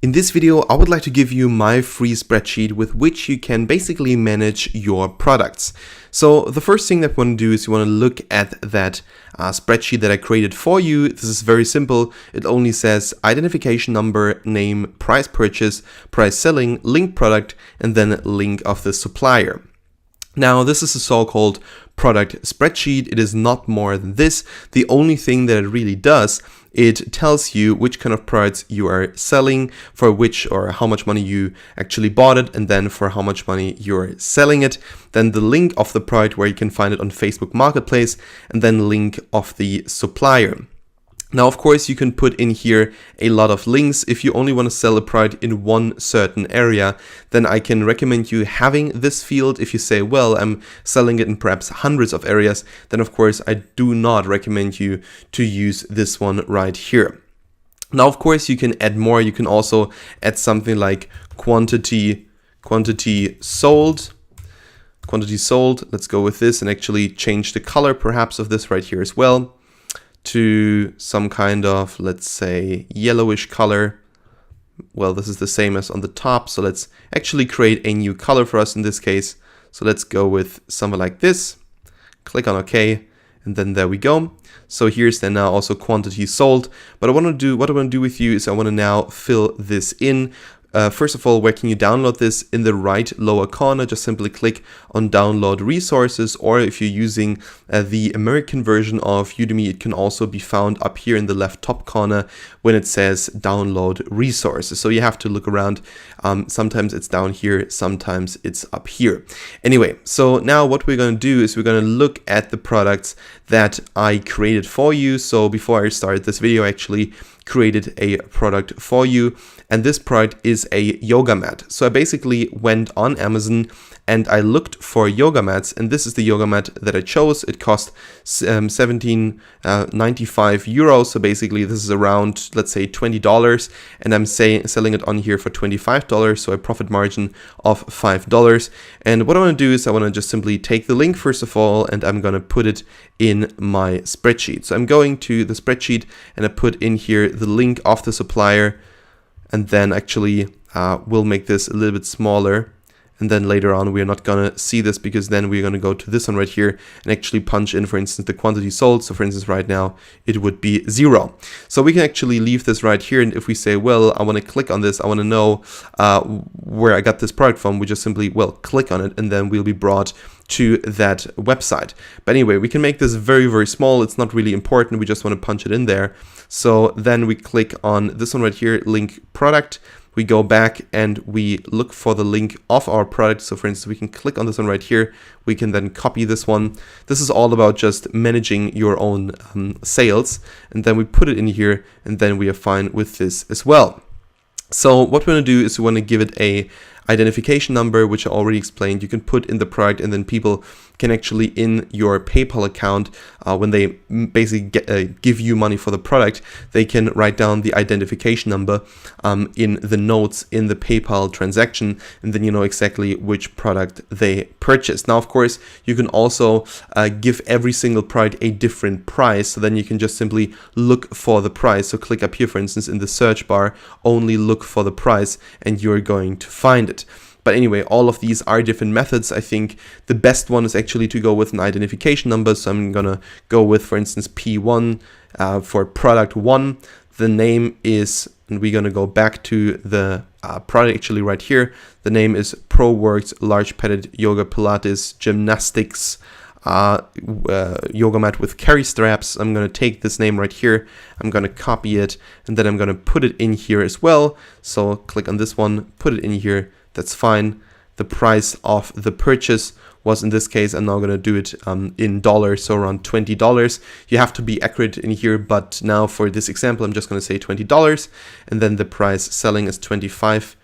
In this video, I would like to give you my free spreadsheet with which you can basically manage your products. So the first thing that we want to do is you want to look at that spreadsheet that I created for you. This is very simple. It only says identification number, name, price purchase, price selling, link product, and then link of the supplier. Now, this is a so-called product spreadsheet. It is not more than this. The only thing that it really does, it tells you which kind of products you are selling, for which or how much money you actually bought it, and then for how much money you're selling it. Then the link of the product where you can find it on Facebook Marketplace, and then link of the supplier. Now, of course, you can put in here a lot of links. If you only want to sell a product in one certain area, then I can recommend you having this field. If you say, well, I'm selling it in perhaps hundreds of areas, then of course, I do not recommend you to use this one right here. Now, of course, you can add more. You can also add something like quantity sold. Let's go with this and actually change the color perhaps of this right here as well to some kind of, let's say, yellowish color. Well, this is the same as on the top, so let's actually create a new color for us in this case. So let's go with something like this, click on OK, and then there we go. So here's then now also quantity sold. But what I want to do with you is I want to now fill this in. First of all, where can you download this? In the right lower corner, just simply click on download resources, or if you're using the American version of Udemy, it can also be found up here in the left top corner when it says download resources. So you have to look around. Sometimes it's down here, sometimes it's up here. Anyway, so now what we're going to do is we're going to look at the products that I created for you. So before I started this video, I actually created a product for you, and this product is a yoga mat. So I basically went on Amazon and I looked for yoga mats, and this is the yoga mat that I chose. It cost 17.95 euros. So basically this is around, let's say, $20, and I'm selling it on here for $25, so a profit margin of $5. And what I want to do is I want to just simply take the link first of all, and I'm going to put it in my spreadsheet. So I'm going to the spreadsheet and I put in here the link of the supplier, and then actually we'll make this a little bit smaller. And then later on, we're not going to see this because then we're going to go to this one right here and actually punch in, for instance, the quantity sold. So for instance, right now, it would be 0. So we can actually leave this right here. And if we say, well, I want to click on this, I want to know where I got this product from, we just simply, well, click on it, and then we'll be brought to that website. But anyway, we can make this very, very small. It's not really important. We just want to punch it in there. So then we click on this one right here, link product. We go back and we look for the link of our product. So for instance, we can click on this one right here. We can then copy this one. This is all about just managing your own sales. And then we put it in here, and then we are fine with this as well. So what we want to do is we want to give it a identification number, which I already explained. You can put in the product, and then people can actually in your PayPal account, when they basically give you money for the product, they can write down the identification number in the notes in the PayPal transaction, and then you know exactly which product they purchased. Now, of course, you can also give every single product a different price, so then you can just simply look for the price. So click up here, for instance, in the search bar, only look for the price, and you're going to find it. But anyway, all of these are different methods. I think the best one is actually to go with an identification number. So I'm going to go with, for instance, P1 for product 1. The name is, and we're going to go back to the product actually right here. The name is ProWorks Large Padded Yoga Pilates Gymnastics yoga mat with carry straps. I'm going to take this name right here. I'm going to copy it, and then I'm going to put it in here as well. So click on this one, put it in here. That's fine. The price of the purchase was, in this case, I'm now going to do it in dollars, so around $20. You have to be accurate in here, but now for this example, I'm just going to say $20, and then the price selling is $25.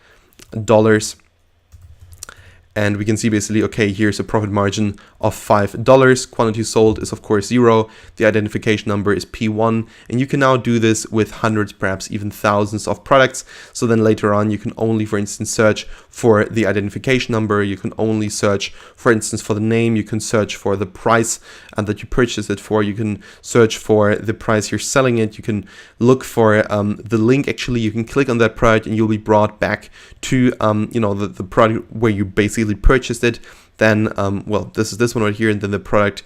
And we can see basically, okay, here's a profit margin of $5. Quantity sold is of course 0. The identification number is P1. And you can now do this with hundreds, perhaps even thousands of products. So then later on, you can only, for instance, search for the identification number. You can only search, for instance, for the name. You can search for the price that you purchased it for. You can search for the price you're selling it. You can look for the link. Actually, you can click on that product and you'll be brought back to, the product where you basically purchased it. Then well, this is this one right here, and then the product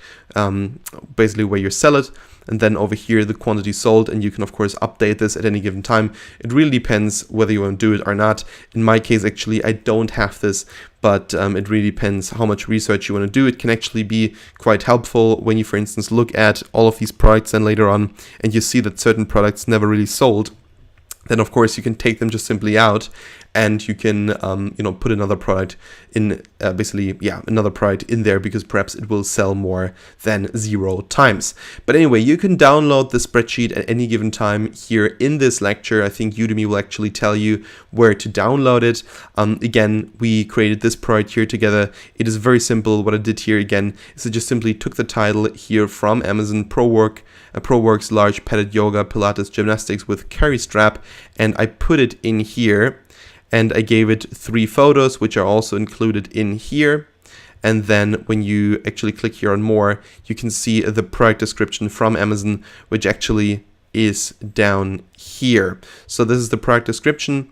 basically where you sell it, and then over here the quantity sold, and you can of course update this at any given time. It really depends whether you want to do it or not. In my case, actually, I don't have this, but it really depends how much research you want to do. It can actually be quite helpful when you, for instance, look at all of these products and later on and you see that certain products never really sold. Then of course you can take them just simply out, and you can put another product in, another product in there, because perhaps it will sell more than 0 times. But anyway, you can download the spreadsheet at any given time here in this lecture. I think Udemy will actually tell you where to download it. Again, we created this product here together. It is very simple. What I did here again is I just simply took the title here from Amazon, ProWorks Large Padded Yoga Pilates Gymnastics with Carry Strap, and I put it in here. And I gave it 3 photos, which are also included in here. And then when you actually click here on more, you can see the product description from Amazon, which actually is down here. So this is the product description.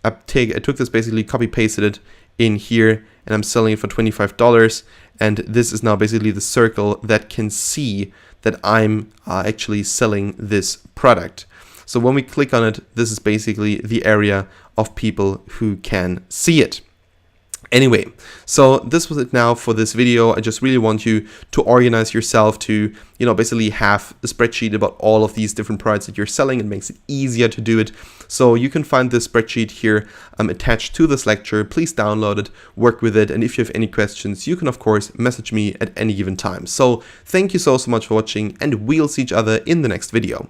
I took this, basically copy pasted it in here, and I'm selling it for $25. And this is now basically the circle that can see that I'm actually selling this product. So when we click on it, this is basically the area of people who can see it. Anyway, so this was it now for this video. I just really want you to organize yourself to, basically have a spreadsheet about all of these different products that you're selling. It makes it easier to do it. So you can find this spreadsheet here attached to this lecture. Please download it, work with it. And if you have any questions, you can of course message me at any given time. So thank you so much for watching, and we'll see each other in the next video.